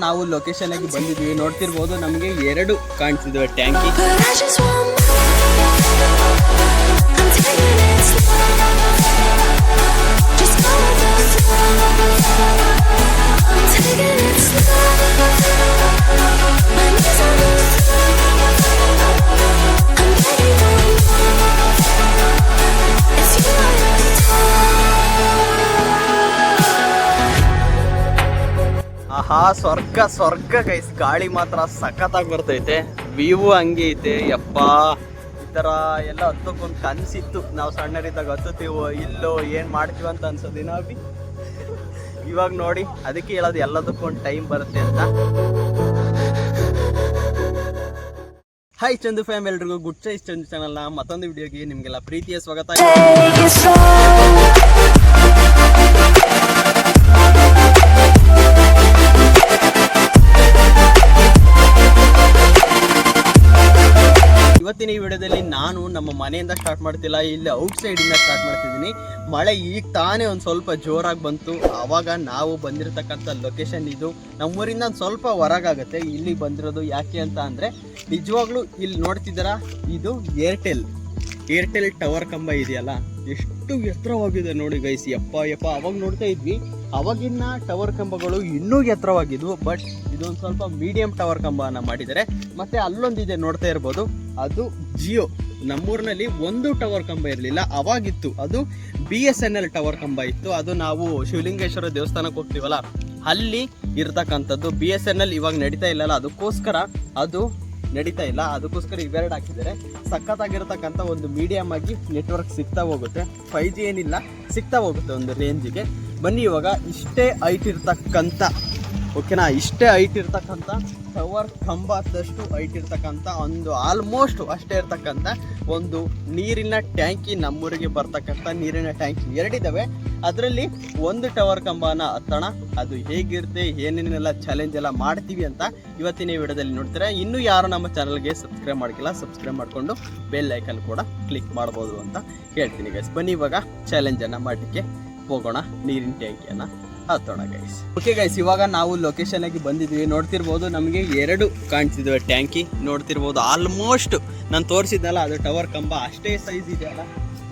ನಾವು ಲೊಕೇಶನ್ ಆಗಿ ಬಂದಿದ್ವಿ, ನೋಡ್ತಿರ್ಬೋದು ನಮಗೆ ಎರಡು ಕಾಣಿಸಿದ್ವಿ ಟ್ಯಾಂಕಿ. ಆಹಾ, ಸ್ವರ್ಗ ಸ್ವರ್ಗ ಗೈಸ್. ಗಾಳಿ ಮಾತ್ರ ಸಖತ್ತಾಗಿ ಬರ್ತೈತೆ, ವ್ಯೂ ಹಂಗೆ ಐತೆ. ಯಪ್ಪ, ಈ ಥರ ಎಲ್ಲ ಹತ್ತಕ್ಕೊಂದು ಕನಸಿತ್ತು. ನಾವು ಸಣ್ಣರಿದ್ದಾಗ ಹತ್ತುತ್ತೀವೋ ಇಲ್ಲೋ ಏನು ಮಾಡ್ತೀವಿ ಅಂತ ಅನ್ಸೋದಿನ ಅಭಿ. ಇವಾಗ ನೋಡಿ, ಅದಕ್ಕೆ ಹೇಳೋದು ಎಲ್ಲದಕ್ಕೊಂದು ಟೈಮ್ ಬರುತ್ತೆ ಅಂತ. ಹಾಯ್ ಚಂದು ಫ್ಯಾಮ್, ಎಲ್ರಿಗೂ ಗುಡ್ ಸೈಜ್ ಚಂದು ಚಾನಲ್ನ ಮತ್ತೊಂದು ವಿಡಿಯೋಗೆ ನಿಮಗೆಲ್ಲ ಪ್ರೀತಿಯ ಸ್ವಾಗತ. ಇವತ್ತಿನ ಈ ವಿಡಿಯೋದಲ್ಲಿ ನಾನು ನಮ್ಮ ಮನೆಯಿಂದ ಸ್ಟಾರ್ಟ್ ಮಾಡ್ತಿಲ್ಲ, ಇಲ್ಲಿ ಔಟ್ ಸೈಡಿಂದ ಸ್ಟಾರ್ಟ್ ಮಾಡ್ತಿದ್ದೀನಿ. ಮಳೆ ಈಗ ತಾನೇ ಒಂದು ಸ್ವಲ್ಪ ಜೋರಾಗಿ ಬಂತು. ಆವಾಗ ನಾವು ಬಂದಿರತಕ್ಕಂಥ ಲೊಕೇಶನ್ ಇದು. ನಮ್ಮೂರಿಂದ ಒಂದು ಸ್ವಲ್ಪ ಹೊರಗಾಗುತ್ತೆ ಇಲ್ಲಿ ಬಂದಿರೋದು. ಯಾಕೆ ಅಂತ ಅಂದರೆ, ನಿಜವಾಗ್ಲೂ ಇಲ್ಲಿ ನೋಡ್ತಿದ್ದೀರಾ, ಇದು ಏರ್ಟೆಲ್ ಟವರ್ ಕಂಬ ಇದೆಯಲ್ಲ, ಎಷ್ಟು ಎತ್ತರವಾಗಿದೆ ನೋಡಿ ಗೈಸ್. ಯಪ್ಪ ಅವಾಗ ನೋಡ್ತಾ ಇದ್ವಿ, ಅವಾಗಿನ ಟವರ್ ಕಂಬಗಳು ಇನ್ನೂ ಎತ್ತರವಾಗಿದ್ವು. ಬಟ್ ಇದೊಂದು ಸ್ವಲ್ಪ ಮೀಡಿಯಂ ಟವರ್ ಕಂಬನ ಮಾಡಿದ್ದಾರೆ. ಮತ್ತೆ ಅಲ್ಲೊಂದಿದೆ ನೋಡ್ತಾ ಇರ್ಬೋದು, ಅದು ಜಿಯೋ. ನಮ್ಮೂರಿನಲ್ಲಿ ಒಂದು ಟವರ್ ಕಂಬ ಇರಲಿಲ್ಲ, ಅವಾಗಿತ್ತು. ಅದು BSNL ಟವರ್ ಕಂಬ ಇತ್ತು. ಅದು ನಾವು ಶಿವಲಿಂಗೇಶ್ವರ ದೇವಸ್ಥಾನಕ್ಕೆ ಹೋಗ್ತೀವಲ್ಲ, ಅಲ್ಲಿ ಇರ್ತಕ್ಕಂಥದ್ದು. BSNL ಇವಾಗ ನಡೀತಾ ಇಲ್ಲಲ್ಲ, ಅದಕ್ಕೋಸ್ಕರ ಅದು ನಡೀತಾ ಇಲ್ಲ. ಅದಕ್ಕೋಸ್ಕರ ಇವೆರಡು ಹಾಕಿದ್ದಾರೆ. ಸಖತ್ತಾಗಿರ್ತಕ್ಕಂಥ ಒಂದು ಮೀಡಿಯಮ್ ಆಗಿ ನೆಟ್ವರ್ಕ್ ಸಿಗ್ತಾ ಹೋಗುತ್ತೆ. 5G ಏನಿಲ್ಲ, ಸಿಗ್ತಾ ಹೋಗುತ್ತೆ ಒಂದು ರೇಂಜಿಗೆ. ಬನ್ನಿ ಇವಾಗ ಇಷ್ಟೇ ಹೈಟ್ ಇರ್ತಕ್ಕಂಥ, ಓಕೆನಾ, ಇಷ್ಟೇ ಹೈಟ್ ಇರ್ತಕ್ಕಂಥ ಟವರ್ ಕಂಬದಷ್ಟು ಹೈಟ್ ಇರ್ತಕ್ಕಂಥ ಒಂದು ಆಲ್ಮೋಸ್ಟ್ ಅಷ್ಟೇ ಇರ್ತಕ್ಕಂಥ ಒಂದು ನೀರಿನ ಟ್ಯಾಂಕಿ, ನಮ್ಮೂರಿಗೆ ಬರ್ತಕ್ಕಂಥ ನೀರಿನ ಟ್ಯಾಂಕಿ ಎರಡಿದ್ದಾವೆ. ಅದರಲ್ಲಿ ಒಂದು ಟವರ್ ಕಂಬನ ಹತ್ತೋಣ. ಅದು ಹೇಗಿರುತ್ತೆ, ಏನೇನೆಲ್ಲ ಚಾಲೆಂಜ್ ಎಲ್ಲ ಮಾಡ್ತೀವಿ ಅಂತ ಇವತ್ತಿನ ವಿಡಿಯೋದಲ್ಲಿ ನೋಡ್ತೀರಾ. ಇನ್ನೂ ಯಾರು ನಮ್ಮ ಚಾನಲ್ಗೆ ಸಬ್ಸ್ಕ್ರೈಬ್ ಮಾಡಿಲ್ಲ, ಸಬ್ಸ್ಕ್ರೈಬ್ ಮಾಡಿಕೊಂಡು ಬೆಲ್ ಐಕನ್ ಕೂಡ ಕ್ಲಿಕ್ ಮಾಡ್ಬೋದು ಅಂತ ಹೇಳ್ತೀನಿ ಗೈಸ್. ಬನ್ನಿ ಇವಾಗ ಚಾಲೆಂಜನ್ನು ಮಾಡಲಿಕ್ಕೆ ಹೋಗೋಣ, ನೀರಿನ ಟ್ಯಾಂಕಿಯನ್ನು ಹತ್ತೋಣ ಗೈಸ್. ಓಕೆ ಗೈಸ್, ಇವಾಗ ನಾವು ಲೊಕೇಶನ್ ಆಗಿ ಬಂದಿದ್ವಿ. ನೋಡ್ತಿರ್ಬೋದು ನಮಗೆ ಎರಡು ಕಾಣಿಸಿದ್ವಿ ಟ್ಯಾಂಕಿ. ನೋಡ್ತಿರ್ಬೋದು ಆಲ್ಮೋಸ್ಟ್ ನಾನು ತೋರಿಸಿದ್ನಲ್ಲ, ಅದು ಟವರ್ ಕಂಬ ಅಷ್ಟೇ ಸೈಜ್ ಇದೆ ಅಲ್ಲ.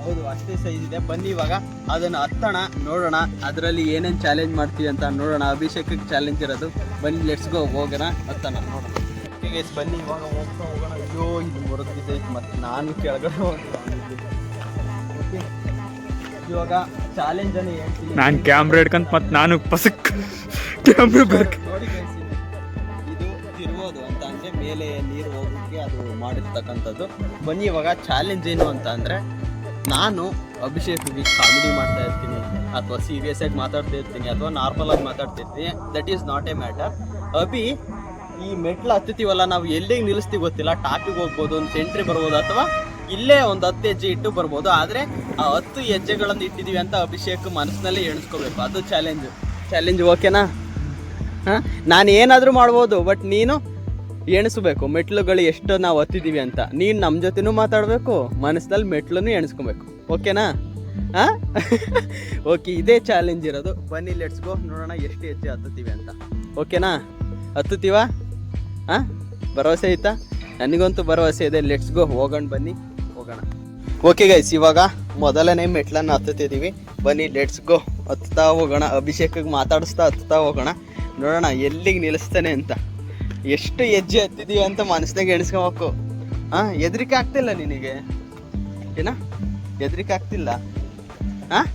ಹೌದು, ಅಷ್ಟೇ ಸೈಜ್ ಇದೆ. ಬನ್ನಿ ಇವಾಗ ಅದನ್ನು ಹತ್ತೋಣ, ನೋಡೋಣ ಅದರಲ್ಲಿ ಏನೇನು ಚಾಲೆಂಜ್ ಮಾಡ್ತೀವಿ ಅಂತ ನೋಡೋಣ. ಅಭಿಷೇಕಕ್ಕೆ ಚಾಲೆಂಜ್ ಇರೋದು. ಬನ್ನಿ ಲೆಟ್ಸ್ ಗೋ, ಹೋಗೋಣ, ಹತ್ತೋಣ, ನೋಡೋಣ. ಓಕೆ ಗೈಸ್, ಬನ್ನಿ ಇವಾಗ ಹೋಗೋಣ. ಅಯ್ಯೋ, ಇದು ಮುರಿದಿದೆ, ಮತ್ತು ನಾನು ಕೆಳಗಡೆ ಹೋಗ್ತೀನಿ. ಓಕೆ, ಇವಾಗ ಚಾಲೆಂಜ್ ಅನ್ನು ಹೇಳ್ತೀನಿ. ನಾನು ಕ್ಯಾಮ್ರಾ ಹಿಡ್ಕಂತ ಮತ್ತೆ ನಾನು ಪಸಕ್ ಕ್ಯಾಮ್ರಾ ಬರ್ಕ ನೋಡಿ ಗೈಸ್, ಇದು ತಿರುಗೋದು ಅಂತ ಅಂದರೆ ಮೇಲೆ ನೀರು ಹೋಗೋಕ್ಕೆ ಅದು ಮಾಡಿರ್ತಕ್ಕಂಥದ್ದು. ಬನ್ನಿ ಇವಾಗ ಚಾಲೆಂಜ್ ಏನು ಅಂತ ಅಂದರೆ, ನಾನು ಅಭಿಷೇಕ್ಗೆ ಕಾಮಿಡಿ ಮಾಡ್ತಾ ಇರ್ತೀನಿ, ಅಥವಾ ಸೀರಿಯಸ್ ಆಗಿ ಮಾತಾಡ್ತಾ ಇರ್ತೀನಿ, ಅಥವಾ ನಾರ್ಮಲ್ ಆಗಿ ಮಾತಾಡ್ತಿರ್ತೀನಿ. That is not a matter. ಅಭಿ ಈ ಮೆಟ್ಲು ಹತ್ತುತ್ತೀವಲ್ಲ, ನಾವು ಎಲ್ಲಿಗೆ ನಿಲ್ಲಿಸ್ತೀವಿ ಗೊತ್ತಿಲ್ಲ. ಟಾಪಿಗೆ ಹೋಗ್ಬೋದು, ಒಂದು ಸೆಂಟ್ರಿ ಬರ್ಬೋದು, ಅಥವಾ ಇಲ್ಲೇ ಒಂದು 10 ಹೆಜ್ಜೆ ಇಟ್ಟು ಬರ್ಬೋದು. ಆದರೆ ಆ 10 ಹೆಜ್ಜೆಗಳನ್ನು ಇಟ್ಟಿದ್ದೀವಿ ಅಂತ ಅಭಿಷೇಕ್ ಮನಸ್ಸಿನಲ್ಲಿ ಎಣಿಸ್ಕೋಬೇಕು. ಅದು ಚಾಲೆಂಜ್ ಓಕೆನಾ? ಹಾಂ, ನಾನು ಏನಾದರೂ ಮಾಡ್ಬೋದು, ಬಟ್ ನೀನು ಎಣಿಸ್ಬೇಕು ಮೆಟ್ಲುಗಳು ಎಷ್ಟು ನಾವು ಹತ್ತಿದ್ದೀವಿ ಅಂತ. ನೀನು ನಮ್ಮ ಜೊತೆನೂ ಮಾತಾಡಬೇಕು, ಮನಸ್ಸಿನಲ್ಲಿ ಮೆಟ್ಲನ್ನು ಎಣಿಸ್ಕೋಬೇಕು. ಓಕೆನಾ? ಹಾಂ ಓಕೆ, ಇದೇ ಚಾಲೆಂಜ್ ಇರೋದು. ಬನ್ನಿ ಲೆಟ್ಸ್ ಗೋ, ನೋಡೋಣ ಎಷ್ಟು ಹೆಜ್ಜೆ ಹತ್ತುತ್ತೀವಿ ಅಂತ. ಓಕೆನಾ? ಹತ್ತುತ್ತೀವ? ಹಾಂ, ಭರವಸೆ ಐತಾ? ನನಗಂತೂ ಭರವಸೆ ಇದೆ. ಲೆಟ್ಸ್ ಗೋ, ಹೋಗೋಣ, ಬನ್ನಿ ಹೋಗೋಣ. ಓಕೆ ಗೈಸ್, ಇವಾಗ ಮೊದಲನೇ ಮೆಟ್ಲನ್ನು ಹತ್ತುತ್ತಿದ್ದೀವಿ. ಬನ್ನಿ ಲೆಟ್ಸ್ ಗೋ, ಹತ್ತುತ್ತಾ ಹೋಗೋಣ. ಅಭಿಷೇಕಿಗೆ ಮಾತಾಡಿಸ್ತಾ ಹತ್ತುತ್ತಾ ಹೋಗೋಣ, ನೋಡೋಣ ಎಲ್ಲಿಗೆ ನಿಲ್ಲಿಸ್ತಾನೆ ಅಂತ. ಎಷ್ಟು ಹೆಜ್ಜೆ ಹತ್ತಿದ್ದೀವಿ ಅಂತ ಮನಸ್ಸಿನಾಗ ಎಣಿಸ್ಕೋಬೇಕು. ಹಾಂ, ಹೆದರಿಕೆ ಆಗ್ತಿಲ್ಲ ನಿನಗೆ? ಹೆದರಿಕೆ ಆಗ್ತಿಲ್ಲ? ಹಾಂ,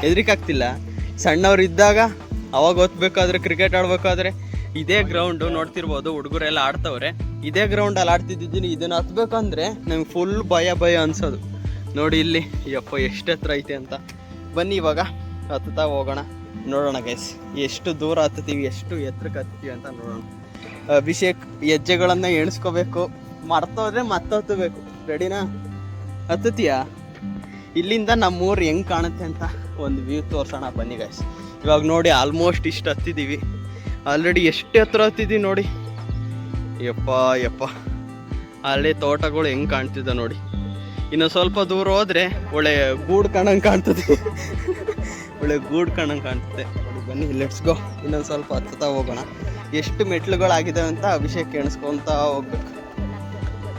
ಹೆದರಿಕೆ ಆಗ್ತಿಲ್ಲ? ಸಣ್ಣವ್ರು ಇದ್ದಾಗ ಅವಾಗ ಓದ್ಬೇಕಾದ್ರೆ, ಕ್ರಿಕೆಟ್ ಆಡ್ಬೇಕಾದ್ರೆ ಇದೇ ಗ್ರೌಂಡು ನೋಡ್ತಿರ್ಬೋದು, ಹುಡುಗರೆಲ್ಲ ಆಡ್ತವ್ರೆ. ಇದೇ ಗ್ರೌಂಡಲ್ಲಿ ಆಡ್ತಿದ್ದೀನಿ. ಇದನ್ನು ಹತ್ಬೇಕಂದ್ರೆ ನಮ್ಗೆ ಫುಲ್ ಭಯ ಅನ್ಸೋದು. ನೋಡಿ ಇಲ್ಲಿ, ಯಪ್ಪ ಎಷ್ಟು ಹತ್ರ ಐತೆ ಅಂತ. ಬನ್ನಿ ಇವಾಗ ಹತ್ತುತ್ತಾ ಹೋಗೋಣ, ನೋಡೋಣ ಗೈಸ್ ಎಷ್ಟು ದೂರ ಹತ್ತುತ್ತೀವಿ, ಎಷ್ಟು ಎತ್ತರಕ್ಕೆ ಹತ್ತೀವಿ ಅಂತ ನೋಡೋಣ. ಅಭಿಷೇಕ್ ಹೆಜ್ಜೆಗಳನ್ನು ಎಣಿಸ್ಕೋಬೇಕು, ಮರ್ತೋದ್ರೆ ಮತ್ತೆ ಹತ್ತಬೇಕು. ರೆಡಿನಾ? ಹತ್ತುತ್ತೀಯಾ? ಇಲ್ಲಿಂದ ನಮ್ಮೂರು ಹೆಂಗೆ ಕಾಣುತ್ತೆ ಅಂತ ಒಂದು ವ್ಯೂ ತೋರಿಸೋಣ ಬನ್ನಿ ಗೈಸ್. ಇವಾಗ ನೋಡಿ ಆಲ್ಮೋಸ್ಟ್ ಇಷ್ಟು ಹತ್ತಿದ್ದೀವಿ. ಆಲ್ರೆಡಿ ಎಷ್ಟು ಹತ್ರ ಹತ್ತಿದ್ದೀವಿ ನೋಡಿ. ಯಪ್ಪ ಅಲ್ಲೇ ತೋಟಗಳು ಹೆಂಗೆ ಕಾಣ್ತಿದ್ದ ನೋಡಿ. ಇನ್ನು ಸ್ವಲ್ಪ ದೂರ ಹೋದರೆ ಒಳ್ಳೆ ಗೂಡು ಕಾಣಂಗೆ ಕಾಣ್ತದೆ. ಒಳ್ಳೆ ಗೂಡು ಕಾಣಂಗೆ ಕಾಣ್ತದೆ. ಬನ್ನಿ ಲೆಟ್ಸ್ ಗೋ. ಇನ್ನೊಂದು ಸ್ವಲ್ಪ ಹತ್ತುತ್ತಾ ಹೋಗೋಣ. ಎಷ್ಟು ಮೆಟ್ಲುಗಳಾಗಿದ್ದಾವೆ ಅಂತ ಅಭಿಷೇಕ್ ಎಣಿಸ್ಕೊತಾ ಹೋಗ್ಬೇಕು.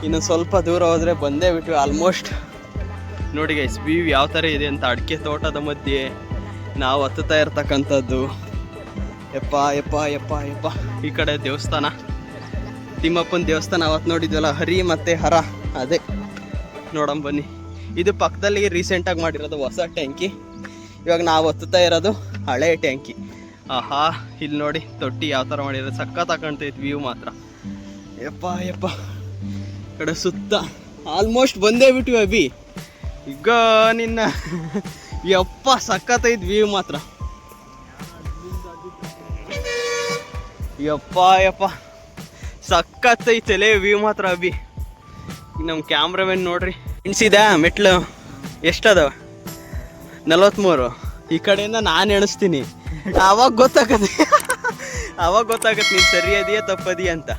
ಇನ್ನೊಂದು ಸ್ವಲ್ಪ ದೂರ ಹೋದರೆ ಬಂದೇ ಬಿಟ್ವಿ ಆಲ್ಮೋಸ್ಟ್. ನೋಡಿ ಗೈಸ್ ವ್ಯೂ ಯಾವ ಥರ ಇದೆ ಅಂತ. ಅಡಿಕೆ ತೋಟದ ಮಧ್ಯೆ ನಾವು ಹತ್ತುತ್ತಾ ಇರ್ತಕ್ಕಂಥದ್ದು. ಯಪ್ಪ ಯಪ್ಪ ಯಪ್ಪ ಯಪ್ಪ. ಈ ಕಡೆ ದೇವಸ್ಥಾನ, ತಿಮ್ಮಪ್ಪನ ದೇವಸ್ಥಾನ ಅವತ್ತು ನೋಡಿದ್ವಲ್ಲ, ಹರಿ ಮತ್ತು ಹರ, ಅದೇ ನೋಡೋಣ ಬನ್ನಿ. ಇದು ಪಕ್ಕದಲ್ಲಿ ರೀಸೆಂಟಾಗಿ ಮಾಡಿರೋದು ಹೊಸ ಟ್ಯಾಂಕಿ. ಇವಾಗ ನಾವು ಹತ್ತುತ್ತಾ ಇರೋದು ಹಳೆ ಟ್ಯಾಂಕಿ. ಆಹಾ, ಇಲ್ಲಿ ನೋಡಿ ತೊಟ್ಟಿ ಯಾವ ಥರ ಮಾಡಿರೋದು, ಸಖತ್ತಾಗಿ ಕಾಣ್ತೈತೆ ವ್ಯೂ ಮಾತ್ರ. ಯಪ್ಪ ಯಪ್ಪ. ಕಡೆ ಸುತ್ತ ಆಲ್ಮೋಸ್ಟ್ ಬಂದೇ ಬಿಟ್ವಿ ಅಭಿ. ಈಗ ನಿನ್ನ ಯಪ್ಪ ಸಖತ್ತೈತೆ ವ್ಯೂ ಮಾತ್ರ. ಯಪ್ಪ ಯಪ್ಪ ಸಖತ್ತೈತಲೇ ವ್ಯೂ ಮಾತ್ರ ಅಭಿ. ನಮ್ಮ ಕ್ಯಾಮ್ರಾಮನ್ ನೋಡ್ರಿ ಎಣಿಸಿದ ಮೆಟ್ಲು ಎಷ್ಟದಾವ? 43. ಈ ಕಡೆಯಿಂದ ನಾನು ಎಣಿಸ್ತೀನಿ, ಅವಾಗ ಗೊತ್ತಾಗತ್ತೆ ನೀನು ಸರಿ ಅದೆಯಾ ತಪ್ಪದಿಯಾ ಅಂತ.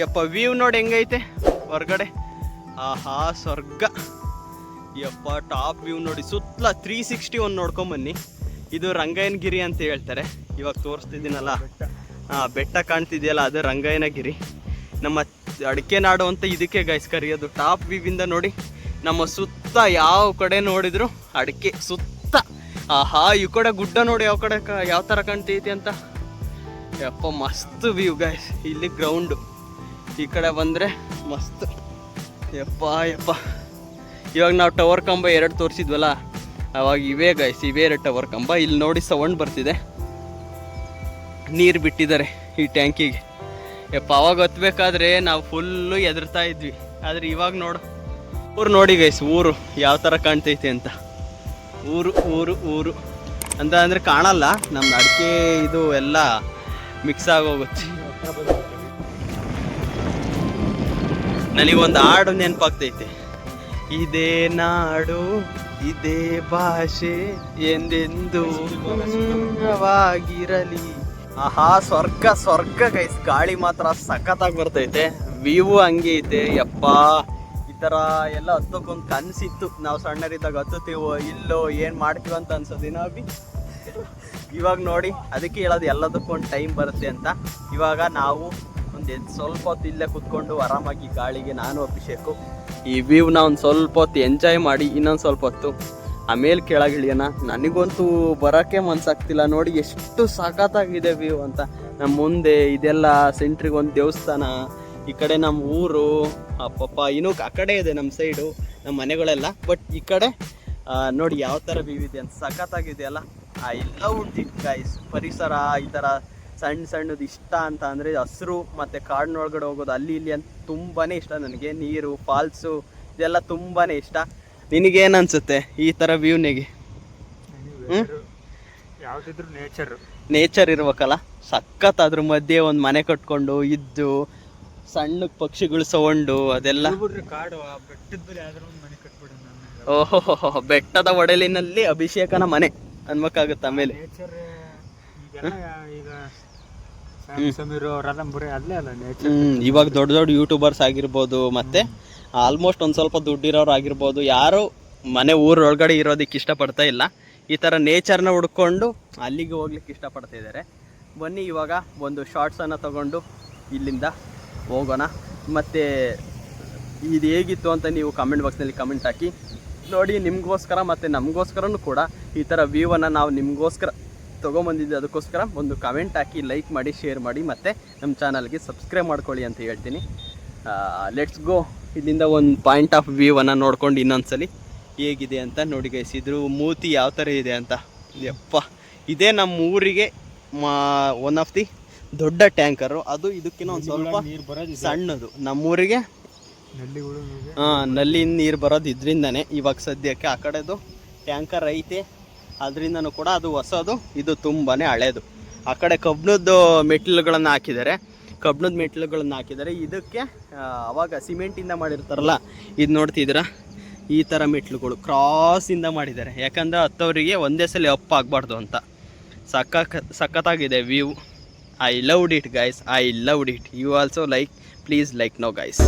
ಯಪ್ಪ ವ್ಯೂ ನೋಡಿ ಹೆಂಗೈತೆ ಹೊರಗಡೆ. ಆಹಾ ಸ್ವರ್ಗ. ಯಪ್ಪ ಟಾಪ್ ವ್ಯೂ ನೋಡಿ. ಸುತ್ತಲ 360 ಒಂದು ನೋಡ್ಕೊಂಬನ್ನಿ. ಇದು ರಂಗಯ್ಯನಗಿರಿ ಅಂತ ಹೇಳ್ತಾರೆ. ಇವಾಗ ತೋರಿಸ್ತಿದ್ದೀನಲ್ಲ, ಬೆಟ್ಟ ಕಾಣ್ತಿದೆಯಲ್ಲ, ಅದು ರಂಗಯ್ಯನಗಿರಿ. ನಮ್ಮ ಅಡಿಕೆ ನಾಡು ಅಂತ ಇದಕ್ಕೆ ಗೈಸ್ ಕರೆಯೋದು. ಟಾಪ್ ವ್ಯೂವಿಂದ ನೋಡಿ ನಮ್ಮ ಸುತ್ತ ಯಾವ ಕಡೆ ನೋಡಿದ್ರು ಅಡಿಕೆ ಸುತ್ತ. ಆಹಾ, ಈ ಕಡೆ ಗುಡ್ಡ ನೋಡಿ ಯಾವ ಥರ ಕಾಣ್ತೈತಿ ಅಂತ. ಯಪ್ಪ ಮಸ್ತ್ ವ್ಯೂ ಗೈಸ್. ಇಲ್ಲಿ ಗ್ರೌಂಡು, ಈ ಕಡೆ ಬಂದರೆ ಮಸ್ತ್. ಯಪ್ಪ ಯಪ್ಪ. ಇವಾಗ ನಾವು ಟವರ್ ಕಂಬ 2 ತೋರಿಸಿದ್ವಲ್ಲ, ಅವಾಗ ಇವೇ ಗೈಸ್, ಇವೇ 2 ಟವರ್ ಕಂಬ. ಇಲ್ಲಿ ನೋಡಿ ಸೌಂಡ್ ಬರ್ತಿದೆ, ನೀರು ಬಿಟ್ಟಿದ್ದಾರೆ ಈ ಟ್ಯಾಂಕಿಗೆ. ಯಪ್ಪ ಅವಾಗ ಹತ್ಬೇಕಾದ್ರೆ ನಾವು ಫುಲ್ಲು ಎದುರ್ತಾ ಇದ್ವಿ. ಆದರೆ ಇವಾಗ ಊರು ನೋಡಿ ಗೈಸ್, ಊರು ಯಾವ ಥರ ಕಾಣ್ತೈತೆ ಅಂತ. ಊರು ಅಂತ ಅಂದರೆ ಕಾಣಲ್ಲ, ನಮ್ಮ ಅಡಿಕೆ ಇದು ಎಲ್ಲ ಮಿಕ್ಸ್ ಆಗೋಗುತ್ತೆ. ನನಗೊಂದು ಹಾಡು ನೆನಪಾಗ್ತೈತೆ. ಇದೇ ನಾಡು ಇದೇ ಭಾಷೆ ಎಂದೆಂದು ವಾಗಿರಲಿ. ಆಹಾ ಸ್ವರ್ಗ ಗೈಸ್. ಗಾಳಿ ಮಾತ್ರ ಸಖತ್ತಾಗಿ ಬರ್ತೈತೆ, ವ್ಯೂ ಹಂಗೆ ಐತೆ. ಯಪ್ಪ ಈ ಥರ ಎಲ್ಲ ಹತ್ತಕ್ಕೊಂದು ಕನಸಿತ್ತು. ನಾವು ಸಣ್ಣರಿದ್ದಾಗ ಹತ್ತುತ್ತೀವೋ ಇಲ್ಲೋ ಏನು ಮಾಡ್ತೀವಿ ಅಂತ ಅನ್ಸೋದಿನ ಅಭಿ. ಇವಾಗ ನೋಡಿ ಅದಕ್ಕೆ ಹೇಳೋದು, ಎಲ್ಲದಕ್ಕೊಂದು ಟೈಮ್ ಬರುತ್ತೆ ಅಂತ. ಇವಾಗ ನಾವು ಸ್ವಲ್ಪ ಹೊತ್ತು ಇಲ್ಲೇ ಕುತ್ಕೊಂಡು ಆರಾಮಾಗಿ ಗಾಳಿಗೆ ನಾನು ಅಭಿಷೇಕು ಈ ವ್ಯೂನ ಒಂದು ಸ್ವಲ್ಪ ಹೊತ್ತು ಎಂಜಾಯ್ ಮಾಡಿ, ಇನ್ನೊಂದು ಸ್ವಲ್ಪ ಹೊತ್ತು ಆಮೇಲೆ ಕೆಳಗಿಳಿಯೋಣ. ನನಗಂತೂ ಬರೋಕ್ಕೆ ಮನ್ಸಾಗ್ತಿಲ್ಲ. ನೋಡಿ ಎಷ್ಟು ಸಖತ್ತಾಗಿದೆ ವ್ಯೂ ಅಂತ. ನಮ್ಮ ಮುಂದೆ ಇದೆಲ್ಲ ಸೆಂಟ್ರಿಗೆ ಒಂದು ದೇವಸ್ಥಾನ, ಈ ಕಡೆ ನಮ್ಮ ಊರು. ಅಪ್ಪಪ್ಪ ಇನ್ನೂ ಆ ಕಡೆ ಇದೆ ನಮ್ಮ ಸೈಡು, ನಮ್ಮ ಮನೆಗಳೆಲ್ಲ. ಬಟ್ ಈ ಕಡೆ ನೋಡಿ ಯಾವ ಥರ ವ್ಯೂ ಇದೆ ಅಂತ, ಸಖತ್ತಾಗಿದೆಯಲ್ಲ. I love it guys. ಪರಿಸರ ಈ ಥರ ಸಣ್ಣದು ಇಷ್ಟ ಅಂತ ಅಂದರೆ ಹಸಿರು ಮತ್ತು ಕಾಡಿನೊಳಗಡೆ ಹೋಗೋದು ಅಲ್ಲಿ ಇಲ್ಲಿ ಅಂತ ತುಂಬಾ ಇಷ್ಟ ನನಗೆ. ನೀರು, ಫಾಲ್ಸು ಇದೆಲ್ಲ ತುಂಬಾ ಇಷ್ಟ. ನಿನಗೇನು ಅನಿಸುತ್ತೆ ಈ ಥರ ವ್ಯೂನಿಗೆ? ಯಾವುದಿದ್ರು ನೇಚರ್ ಇರ್ಬೇಕಲ್ಲ, ಸಖತ್. ಅದ್ರ ಮಧ್ಯೆ ಒಂದು ಮನೆ ಕಟ್ಕೊಂಡು ಇದ್ದು, ಸಣ್ಣ ಪಕ್ಷಿಗಳು ಸೌಂಡು ಅದೆಲ್ಲ. ಓಹೋ, ಬೆಟ್ಟದ ಒಡಲಿನಲ್ಲಿ ಅಭಿಷೇಕನ ಮನೆ ಅನ್ಬೇಕಾಗುತ್ತೆ ಆಮೇಲೆ. ಇವಾಗ ದೊಡ್ಡ ಯೂಟ್ಯೂಬರ್ಸ್ ಆಗಿರ್ಬೋದು, ಮತ್ತೆ ಆಲ್ಮೋಸ್ಟ್ ಒಂದು ಸ್ವಲ್ಪ ದುಡ್ಡಿರೋರು ಆಗಿರ್ಬೋದು, ಯಾರು ಮನೆ ಊರೊಳಗಡೆ ಇರೋದಕ್ಕೆ ಇಷ್ಟಪಡ್ತಾ ಇಲ್ಲ. ಈ ಥರ ನೇಚರ್ನ ಹುಡ್ಕೊಂಡು ಅಲ್ಲಿಗೆ ಹೋಗ್ಲಿಕ್ಕೆ ಇಷ್ಟಪಡ್ತಾ ಇದ್ದಾರೆ. ಬನ್ನಿ ಇವಾಗ ಒಂದು ಶಾರ್ಟ್ಸನ್ನು ತಗೊಂಡು ಇಲ್ಲಿಂದ ಹೋಗೋಣ. ಮತ್ತು ಇದು ಹೇಗಿತ್ತು ಅಂತ ನೀವು ಕಮೆಂಟ್ ಬಾಕ್ಸ್ನಲ್ಲಿ ಕಮೆಂಟ್ ಹಾಕಿ ನೋಡಿ. ನಿಮಗೋಸ್ಕರ ಮತ್ತು ನಮಗೋಸ್ಕರನೂ ಕೂಡ ಈ ಥರ ವ್ಯೂವನ್ನು ನಾವು ನಿಮಗೋಸ್ಕರ ತೊಗೊಂಬಂದಿದ್ದೆ. ಅದಕ್ಕೋಸ್ಕರ ಒಂದು ಕಮೆಂಟ್ ಹಾಕಿ, ಲೈಕ್ ಮಾಡಿ, ಶೇರ್ ಮಾಡಿ, ಮತ್ತು ನಮ್ಮ ಚಾನಲ್ಗೆ ಸಬ್ಸ್ಕ್ರೈಬ್ ಮಾಡ್ಕೊಳ್ಳಿ ಅಂತ ಹೇಳ್ತೀನಿ. Let's go. ಇಲ್ಲಿಂದ ಒಂದು ಪಾಯಿಂಟ್ ಆಫ್ ವ್ಯೂವನ್ನು ನೋಡ್ಕೊಂಡು ಇನ್ನೊಂದ್ಸಲಿ ಹೇಗಿದೆ ಅಂತ ನೋಡಿ ಗೈಸ್. ಇದ್ರ ಮೂತಿ ಯಾವ ಥರ ಇದೆ ಅಂತ. ಯಪ್ಪ ಇದೇ ನಮ್ಮ ಊರಿಗೆ ಒನ್ ಆಫ್ ದಿ ದೊಡ್ಡ ಟ್ಯಾಂಕರು. ಅದು ಇದಕ್ಕಿಂತ ಒಂದು ಸ್ವಲ್ಪ ಸಣ್ಣದು. ನಮ್ಮೂರಿಗೆ ನಲ್ಲಿಂದ ನೀರು ಬರೋದು ಇದರಿಂದನೇ. ಇವಾಗ ಸದ್ಯಕ್ಕೆ ಆ ಕಡೆದು ಟ್ಯಾಂಕರ್ ಐತೆ, ಅದರಿಂದನೂ ಕೂಡ ಅದು ಹೊಸದು, ಇದು ತುಂಬಾ ಹಳೇದು. ಆ ಕಡೆ ಕಬ್ಬಿಣದ ಮೆಟ್ಟಿಲುಗಳನ್ನು ಹಾಕಿದ್ದಾರೆ. ಇದಕ್ಕೆ ಅವಾಗ ಸಿಮೆಂಟಿಂದ ಮಾಡಿರ್ತಾರಲ್ಲ, ಇದು ನೋಡ್ತಿದ್ದೀರಾ, ಈ ಥರ ಮೆಟ್ಲುಗಳು ಕ್ರಾಸಿಂದ ಮಾಡಿದ್ದಾರೆ. ಯಾಕಂದರೆ ಹತ್ತವರಿಗೆ ಒಂದೇ ಸಲ ಅಪ್ ಆಗಬಾರ್ದು ಅಂತ. ಸಖತ್ತಾಗಿದೆ view. I loved it guys, I loved it. You also like, please like ನೋ guys.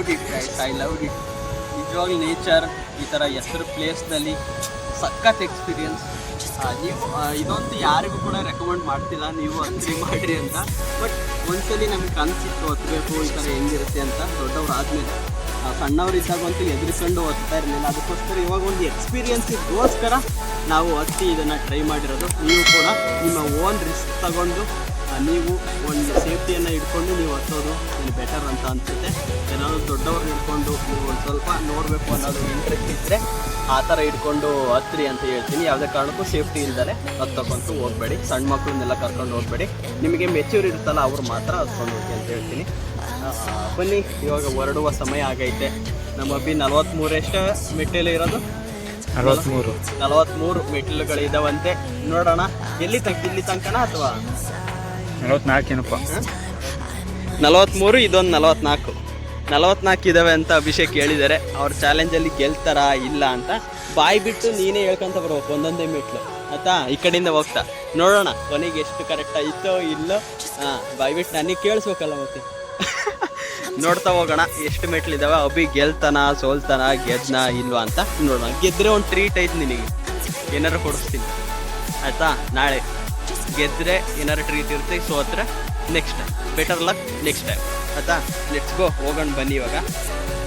Loved it guys, I loved it. ನಿಜವಾಗ್ಲೂ ನೇಚರ್ ಈ ಥರ ಹೆಸರು ಪ್ಲೇಸ್ನಲ್ಲಿ ಸಖತ್ ಎಕ್ಸ್ಪೀರಿಯನ್ಸ್. ನೀವು ಇದಂತೂ ಯಾರಿಗೂ ಕೂಡ ರೆಕಮೆಂಡ್ ಮಾಡ್ತಿಲ್ಲ, ನೀವು ಹತ್ತಿ ಮಾಡಿರಿ ಅಂತ. ಬಟ್ ಒಂದ್ಸಲಿ ನಮ್ಗೆ ಕನಸಿತ್ತು ಹತ್ತಬೇಕು ಈ ಥರ ಹೆಂಗಿರುತ್ತೆ ಅಂತ. ದೊಡ್ಡವ್ರು ಆದಮೇಲೆ ಸಣ್ಣವ್ರು ಇದ್ದಾಗಂತೂ ಎದುರಿಸ್ಕೊಂಡು ಓದ್ತಾ ಇರಲಿಲ್ಲ. ಅದಕ್ಕೋಸ್ಕರ ಇವಾಗ ಒಂದು ಎಕ್ಸ್ಪೀರಿಯನ್ಸಿಗೋಸ್ಕರ ನಾವು ಹತ್ತಿ ಇದನ್ನು ಟ್ರೈ ಮಾಡಿರೋದು. ನೀವು ಕೂಡ ನಿಮ್ಮ ಓನ್ ರಿಸ್ಕ್ ತಗೊಂಡು ನೀವು ಒಂದು ಸೇಫ್ಟಿಯನ್ನು ಇಟ್ಕೊಂಡು ನೀವು ಹತ್ತೋದು ಇದು ಬೆಟರ್ ಅಂತ ಅನಿಸುತ್ತೆ. ಏನಾದರೂ ದೊಡ್ಡವ್ರನ್ನ ಹಿಡ್ಕೊಂಡು ನೀವು ಒಂದು ಸ್ವಲ್ಪ ನೋಡಬೇಕು ಅನ್ನೋದು ಇಂಟ್ರೆಸ್ಟ್ ಇದ್ದರೆ ಆ ಥರ ಇಟ್ಕೊಂಡು ಹತ್ತಿರಿ ಅಂತ ಹೇಳ್ತೀನಿ. ಯಾವುದೇ ಕಾರಣಕ್ಕೂ ಸೇಫ್ಟಿ ಇಲ್ದಲೆ ಹತ್ತಕ್ಕಂತೂ ಹೋಗಬೇಡಿ. ಸಣ್ಣ ಮಕ್ಕಳನ್ನೆಲ್ಲ ಕರ್ಕೊಂಡು ಹೋಗಬೇಡಿ. ನಿಮಗೆ ಮೆಚ್ಯೂರ್ ಇರುತ್ತಲ್ಲ ಅವ್ರು ಮಾತ್ರ ಹತ್ಕೊಂಡು ಹೋಗಿ ಅಂತ ಹೇಳ್ತೀನಿ. ಬನ್ನಿ, ಇವಾಗ ಹೊರಡುವ ಸಮಯ ಆಗೈತೆ. ನಮ್ಮ ಅಬ್ಬಿ 43 ಮೆಟ್ಟಿಲು ಇರೋದು, 43 ಮೆಟ್ಟಿಲುಗಳಿದಾವಂತೆ. ನೋಡೋಣ ಎಲ್ಲಿ ತನಕ, ಇಲ್ಲಿ ತನಕನ ಅಥವಾ 44ಏನಪ್ಪ? 43, ಇದೊಂದು 44 ಇದಾವೆ ಅಂತ ಅಭಿಷೇಕ್ ಹೇಳಿದ್ದಾರೆ. ಅವ್ರ ಚಾಲೆಂಜಲ್ಲಿ ಗೆಲ್ತಾರಾ ಇಲ್ಲ ಅಂತ ಬಾಯಿ ಬಿಟ್ಟು ನೀನೇ ಹೇಳ್ಕೊಂತ ಬರ್ಬೇಕು ಒಂದೊಂದೇ ಮೆಟ್ಲು ಆಯ್ತಾ. ಈ ಕಡೆಯಿಂದ ಹೋಗ್ತಾ ನೋಡೋಣ ಕೊನೆಗೆ ಎಷ್ಟು ಕರೆಕ್ಟ್ ಆಯಿತೋ ಇಲ್ಲೋ. ಬಾಯಿ ಬಿಟ್ಟು ನನಗೆ ಕೇಳಿಸ್ಬೇಕಲ್ಲ ಮತ್ತೆ. ನೋಡ್ತಾ ಹೋಗೋಣ ಎಷ್ಟು ಮೆಟ್ಲಿದ್ದಾವೆ. ಅಭಿ ಗೆಲ್ತಾನ ಸೋಲ್ತಾನ ಗೆದ್ನ ಇಲ್ವಾ ಅಂತ ನೋಡೋಣ. ಗೆದ್ದರೆ ಒಂದು ಟ್ರೀಟ್ ಐತೆ ನಿನಗೆ, ಏನಾರು ಕೊಡಿಸ್ತೀನಿ ಆಯಿತಾ. ನಾಳೆ ಗೆದ್ದರೆ ಏನಾರು ಟ್ರೀಟ್ ಇರುತ್ತೆ, ಸೋತ್ರೆ next time. Better luck next time ಆಯಿತಾ. ಲೆಟ್ಸ್ ಗೋ, ಹೋಗೋಣ ಬನ್ನಿ ಇವಾಗ.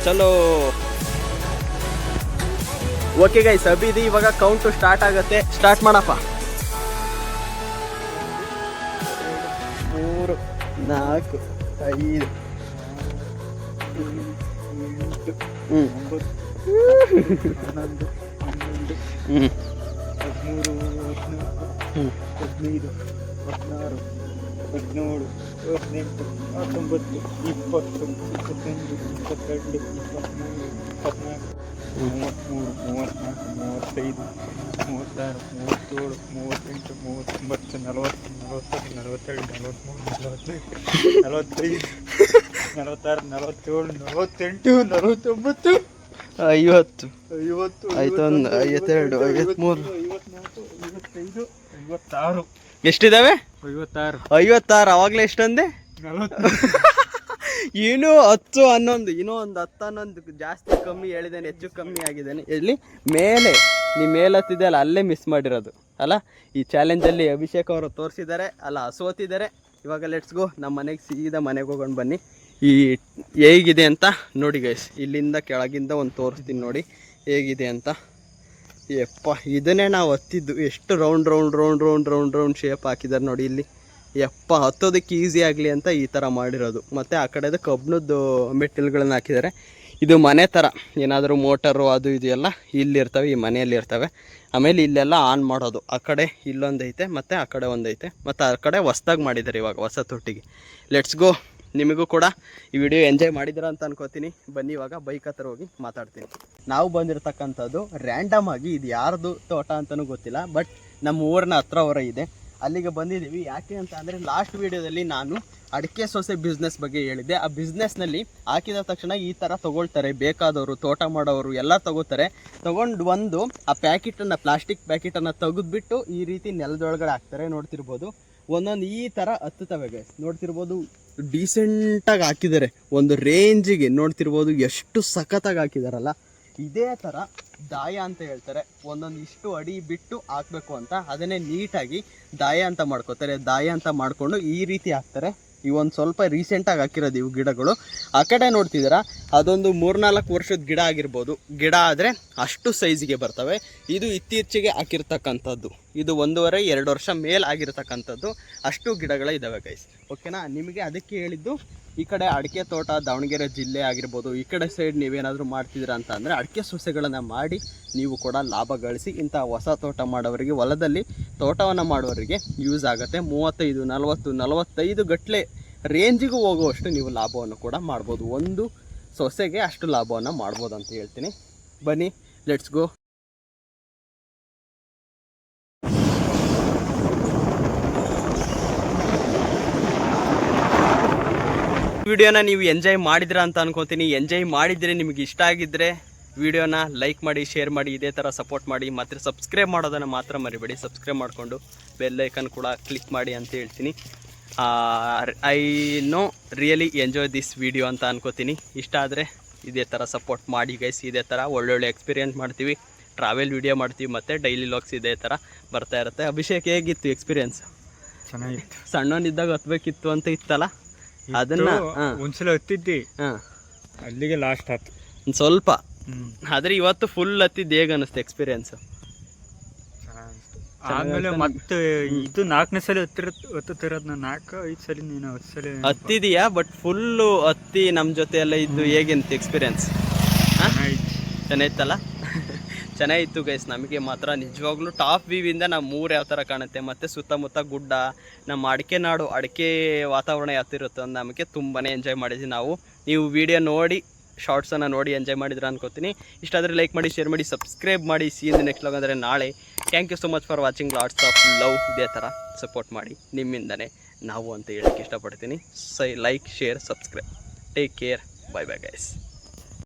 ಚಲೋ ಓಕೆ ಗೈಸ್, ಅಭಿದು ಇವಾಗ ಕೌಂಟು ಸ್ಟಾರ್ಟ್ ಆಗುತ್ತೆ. ಸ್ಟಾರ್ಟ್ ಮಾಡಪ್ಪ. 3, 4, 5, 8, 9, 10, 11, 12, 13, 14, 15, 16, 17, 18, 19, 20, 21, 22, 23, 24, 25, 26, 27, 28, 29, 40, 41, 42, 43, 44, 45, 46, 47, 48, 49, 50, 52, 53, 54, 55, 56. ಎಷ್ಟಿದಾವೆ? 56. ಅವಾಗಲೇ ಎಷ್ಟಂದೆ? 40. ಇನ್ನೂ 10, 11, ಇನ್ನೂ ಒಂದು 10, 11 ಜಾಸ್ತಿ ಕಮ್ಮಿ ಹೇಳಿದ್ದೇನೆ, ಹೆಚ್ಚು ಕಮ್ಮಿ ಆಗಿದ್ದೇನೆ. ಎಲ್ಲಿ ಮೇಲೆ ನೀವು ಮೇಲೆ ಹತ್ತಿದೆ ಅಲ್ಲ, ಅಲ್ಲೇ ಮಿಸ್ ಮಾಡಿರೋದು ಅಲ್ಲ. ಈ ಚಾಲೆಂಜಲ್ಲಿ ಅಭಿಷೇಕ್ ಅವರು ತೋರಿಸಿದ್ದಾರೆ ಅಲ್ಲ, ಸೋತಿದ್ದಾರೆ. ಇವಾಗ ಲೆಟ್ಸ್ ಗೋ, ನಮ್ಮ ಮನೆಗೆ ಸೀದಾ ಮನೆಗೆ ಹೋಗೋಣ ಬನ್ನಿ. ಈ ಹೇಗಿದೆ ಅಂತ ನೋಡಿ ಗೈಸ್, ಇಲ್ಲಿಂದ ಕೆಳಗಿಂದ ಒಂದು ತೋರಿಸ್ತೀನಿ ನೋಡಿ ಹೇಗಿದೆ ಅಂತ. ಯಪ್ಪ, ಇದನ್ನೇ ನಾವು ಹತ್ತಿದ್ದು. ಎಷ್ಟು ರೌಂಡ್ ಶೇಪ್ ಹಾಕಿದ್ದಾರೆ ನೋಡಿ ಇಲ್ಲಿ. ಯಪ್ಪ, ಹತ್ತೋದಕ್ಕೆ ಈಸಿ ಆಗಲಿ ಅಂತ ಈ ಥರ ಮಾಡಿರೋದು. ಮತ್ತು ಆ ಕಡೆದು ಕಬ್ಬಿಣದ್ದು ಮೆಟ್ಟಿಲುಗಳನ್ನ ಹಾಕಿದ್ದಾರೆ. ಇದು ಮನೆ ಥರ, ಏನಾದರೂ ಮೋಟರು ಅದು ಇದು ಎಲ್ಲ ಇಲ್ಲಿರ್ತವೆ, ಈ ಮನೆಯಲ್ಲಿ ಇರ್ತವೆ. ಆಮೇಲೆ ಇಲ್ಲೆಲ್ಲ ಆನ್ ಮಾಡೋದು. ಆ ಕಡೆ ಇಲ್ಲೊಂದೈತೆ, ಮತ್ತು ಆ ಕಡೆ ಒಂದೈತೆ, ಮತ್ತು ಆ ಕಡೆ ಹೊಸ್ದಾಗಿ ಮಾಡಿದ್ದಾರೆ ಇವಾಗ ಹೊಸ ತೊಟ್ಟಿಗೆ. Let's go. ನಿಮಗೂ ಕೂಡ ಈ ವಿಡಿಯೋ ಎಂಜಾಯ್ ಮಾಡಿದ್ರ ಅಂತ ಅನ್ಕೋತೀನಿ. ಬನ್ನಿ ಇವಾಗ ಬೈಕ್ ಹತ್ರ ಹೋಗಿ ಮಾತಾಡ್ತೀನಿ. ನಾವು ಬಂದಿರತಕ್ಕಂಥದ್ದು ರ್ಯಾಂಡಮ್ ಆಗಿ, ಇದು ಯಾರ್ದು ತೋಟ ಅಂತಲೂ ಗೊತ್ತಿಲ್ಲ, ಬಟ್ ನಮ್ಮ ಊರಿನ ಹತ್ರ ಹೊರ ಇದೆ, ಅಲ್ಲಿಗೆ ಬಂದಿದ್ದೀವಿ. ಯಾಕೆ ಅಂತ ಅಂದರೆ ಲಾಸ್ಟ್ ವೀಡಿಯೋದಲ್ಲಿ ನಾನು ಅಡಿಕೆ ಸೊಸೆ ಬಿಸ್ನೆಸ್ ಬಗ್ಗೆ ಹೇಳಿದ್ದೆ. ಆ ಬಿಸ್ನೆಸ್ನಲ್ಲಿ ಹಾಕಿದ ತಕ್ಷಣ ಈ ಥರ ತೊಗೊಳ್ತಾರೆ, ಬೇಕಾದವರು ತೋಟ ಮಾಡೋರು ಎಲ್ಲ ತೊಗೋತಾರೆ. ತೊಗೊಂಡು ಒಂದು ಆ ಪ್ಯಾಕೆಟನ್ನು, ಪ್ಲಾಸ್ಟಿಕ್ ಪ್ಯಾಕೆಟನ್ನು ತೆಗೆದುಬಿಟ್ಟು ಈ ರೀತಿ ನೆಲದೊಳಗಡೆ ಹಾಕ್ತಾರೆ. ನೋಡ್ತಿರ್ಬೋದು ಒಂದೊಂದು ಈ ಥರ ಹತ್ತುತ್ತವೆ ಗೈಸ್. ನೋಡ್ತಿರ್ಬೋದು ಡೀಸೆಂಟಾಗಿ ಹಾಕಿದ್ದಾರೆ, ಒಂದು ರೇಂಜಿಗೆ. ನೋಡ್ತಿರ್ಬೋದು ಎಷ್ಟು ಸಖತ್ತಾಗಿ ಹಾಕಿದಾರಲ್ಲ. ಇದೇ ಥರ ದಾಯ ಅಂತ ಹೇಳ್ತಾರೆ, ಒಂದೊಂದು ಇಷ್ಟು ಅಡಿ ಬಿಟ್ಟು ಹಾಕಬೇಕು ಅಂತ. ಅದನ್ನೇ ನೀಟಾಗಿ ದಾಯ ಅಂತ ಮಾಡ್ಕೋತಾರೆ. ದಾಯ ಅಂತ ಮಾಡಿಕೊಂಡು ಈ ರೀತಿ ಹಾಕ್ತಾರೆ. ಇವೊಂದು ಸ್ವಲ್ಪ ರೀಸೆಂಟಾಗಿ ಹಾಕಿರೋದು ಇವು ಗಿಡಗಳು. ಆ ಕಡೆ ನೋಡ್ತಿದ್ದೀರಾ, ಅದೊಂದು 3-4 ವರ್ಷದ ಗಿಡ ಆಗಿರ್ಬೋದು. ಗಿಡ ಆದರೆ ಅಷ್ಟು ಸೈಜಿಗೆ ಬರ್ತವೆ. ಇದು ಇತ್ತೀಚೆಗೆ ಹಾಕಿರ್ತಕ್ಕಂಥದ್ದು, ಇದು 1.5-2 ವರ್ಷ ಮೇಲೆ ಆಗಿರ್ತಕ್ಕಂಥದ್ದು. ಅಷ್ಟು ಗಿಡಗಳೇ ಇದ್ದಾವೆ ಗೈಸ್. ಓಕೆನಾ, ನಿಮಗೆ ಅದಕ್ಕೆ ಹೇಳಿದ್ದು. ಈ ಕಡೆ ಅಡಿಕೆ ತೋಟ, ದಾವಣಗೆರೆ ಜಿಲ್ಲೆ ಆಗಿರ್ಬೋದು, ಈ ಕಡೆ ಸೈಡ್ ನೀವೇನಾದರೂ ಮಾಡ್ತಿದ್ದೀರಾ ಅಂತ ಅಂದರೆ ಅಡಿಕೆ ಸೊಸೆಗಳನ್ನು ಮಾಡಿ ನೀವು ಕೂಡ ಲಾಭ ಗಳಿಸಿ. ಇಂಥ ಹೊಸ ತೋಟ ಮಾಡೋವರಿಗೆ, ಹೊಲದಲ್ಲಿ ತೋಟವನ್ನು ಮಾಡೋವರಿಗೆ ಯೂಸ್ ಆಗುತ್ತೆ. 35, 40, 45 ಗಟ್ಟಲೆ ರೇಂಜಿಗೂ ಹೋಗುವಷ್ಟು ನೀವು ಲಾಭವನ್ನು ಕೂಡ ಮಾಡ್ಬೋದು. ಒಂದು ಸೊಸೆಗೆ ಅಷ್ಟು ಲಾಭವನ್ನು ಮಾಡ್ಬೋದು ಅಂತ ಹೇಳ್ತೀನಿ. ಬನ್ನಿ, ಲೆಟ್ಸ್ ಗೋ. ವಿಡಿಯೋನ ನೀವು ಎಂಜಾಯ್ ಮಾಡಿದ್ರ ಅಂತ ಅನ್ಕೋತೀನಿ. ಎಂಜಾಯ್ ಮಾಡಿದರೆ, ನಿಮಗೆ ಇಷ್ಟ ಆಗಿದ್ದರೆ ವಿಡಿಯೋನ ಲೈಕ್ ಮಾಡಿ, ಶೇರ್ ಮಾಡಿ, ಇದೇ ಥರ ಸಪೋರ್ಟ್ ಮಾಡಿ. ಮತ್ತು ಸಬ್ಸ್ಕ್ರೈಬ್ ಮಾಡೋದನ್ನು ಮಾತ್ರ ಮರಿಬೇಡಿ. ಸಬ್ಸ್ಕ್ರೈಬ್ ಮಾಡಿಕೊಂಡು ಬೆಲ್ ಐಕನ್ ಕೂಡ ಕ್ಲಿಕ್ ಮಾಡಿ ಅಂತ ಹೇಳ್ತೀನಿ. I know really enjoy this video ಅಂತ ಅನ್ಕೋತೀನಿ. ಇಷ್ಟ ಆದರೆ ಇದೇ ಥರ ಸಪೋರ್ಟ್ ಮಾಡಿ ಗೈಸ್. ಇದೇ ಥರ ಒಳ್ಳೊಳ್ಳೆ ಎಕ್ಸ್ಪೀರಿಯೆನ್ಸ್ ಮಾಡ್ತೀವಿ, ಟ್ರಾವೆಲ್ ವಿಡಿಯೋ ಮಾಡ್ತೀವಿ, ಮತ್ತು ಡೈಲಿ ಲಾಗ್ಸ್ ಇದೇ ಥರ ಬರ್ತಾ ಇರುತ್ತೆ. ಅಭಿಷೇಕ್ ಹೇಗಿತ್ತು ಎಕ್ಸ್ಪೀರಿಯೆನ್ಸ್? ಚೆನ್ನಾಗಿತ್ತು. ಸಣ್ಣವನಿದ್ದಾಗ ಹತ್ಬೇಕಿತ್ತು ಅಂತ ಇತ್ತಲ್ಲ, ಅದನ್ನು ಒಂದ್ಸಲ ಹತ್ತಿದ್ದಿ, ಹಾಂ ಅಲ್ಲಿಗೆ ಲಾಸ್ಟ್ ಆಯ್ತು ಒಂದು ಸ್ವಲ್ಪ. ಆದರೆ ಇವತ್ತು ಫುಲ್ ಹತ್ತಿದ್ದು ಹೇಗೆ ಅನ್ನಿಸ್ತು ಎಕ್ಸ್ಪೀರಿಯೆನ್ಸು? ಆಮೇಲೆ ಮತ್ತೆ ಇದು 4ನೇ ಸಲ ಹತ್ತುತ್ತಿರೋದು. ನಾನು 4-5 ಸಲ, ನೀನು 10 ಸಲ ಹತ್ತಿದೀಯಾ, ಬಟ್ ಫುಲ್ಲು ಹತ್ತಿ ನಮ್ಮ ಜೊತೆ ಎಲ್ಲ ಇದ್ದು ಹೇಗಿತ್ತು ಎಕ್ಸ್ಪೀರಿಯೆನ್ಸ್? ಚೆನ್ನಾಗಿತ್ತಲ್ಲ? ಚೆನ್ನಾಗಿತ್ತು ಗೈಸ್. ನಮಗೆ ಮಾತ್ರ ನಿಜವಾಗ್ಲೂ ಟಾಪ್ ವ್ಯೂವಿಂದ ನಮ್ಮ ಊರು ಯಾವ ಥರ ಕಾಣುತ್ತೆ, ಮತ್ತು ಸುತ್ತಮುತ್ತ ಗುಡ್ಡ, ನಮ್ಮ ಅಡಿಕೆ ನಾಡು, ಅಡಿಕೆ ವಾತಾವರಣ ಯಾವ ಥರ ಇರುತ್ತೆ ಅಂತ ನಮಗೆ ತುಂಬಾ ಎಂಜಾಯ್ ಮಾಡಿದ್ವಿ ನಾವು. ನೀವು ವಿಡಿಯೋ ನೋಡಿ, ಶಾರ್ಟ್ಸನ್ನು ನೋಡಿ ಎಂಜಾಯ್ ಮಾಡಿದ್ರೆ ಅನ್ಕೋತೀನಿ. ಇಷ್ಟಾದರೆ ಲೈಕ್ ಮಾಡಿ, ಶೇರ್ ಮಾಡಿ, ಸಬ್ಸ್ಕ್ರೈಬ್ ಮಾಡಿ. ಸೀನ್ ನೆಕ್ಸ್ಟ್ ಲಾಗ್ ಅಂದರೆ ನಾಳೆ. Thank you so much for watching. Lots of love. ಇದೇ ಥರ ಸಪೋರ್ಟ್ ಮಾಡಿ, ನಿಮ್ಮಿಂದನೇ ನಾವು ಅಂತ ಹೇಳೋಕ್ಕೆ ಇಷ್ಟಪಡ್ತೀನಿ. Like, share, subscribe. Take care. Bye bye guys.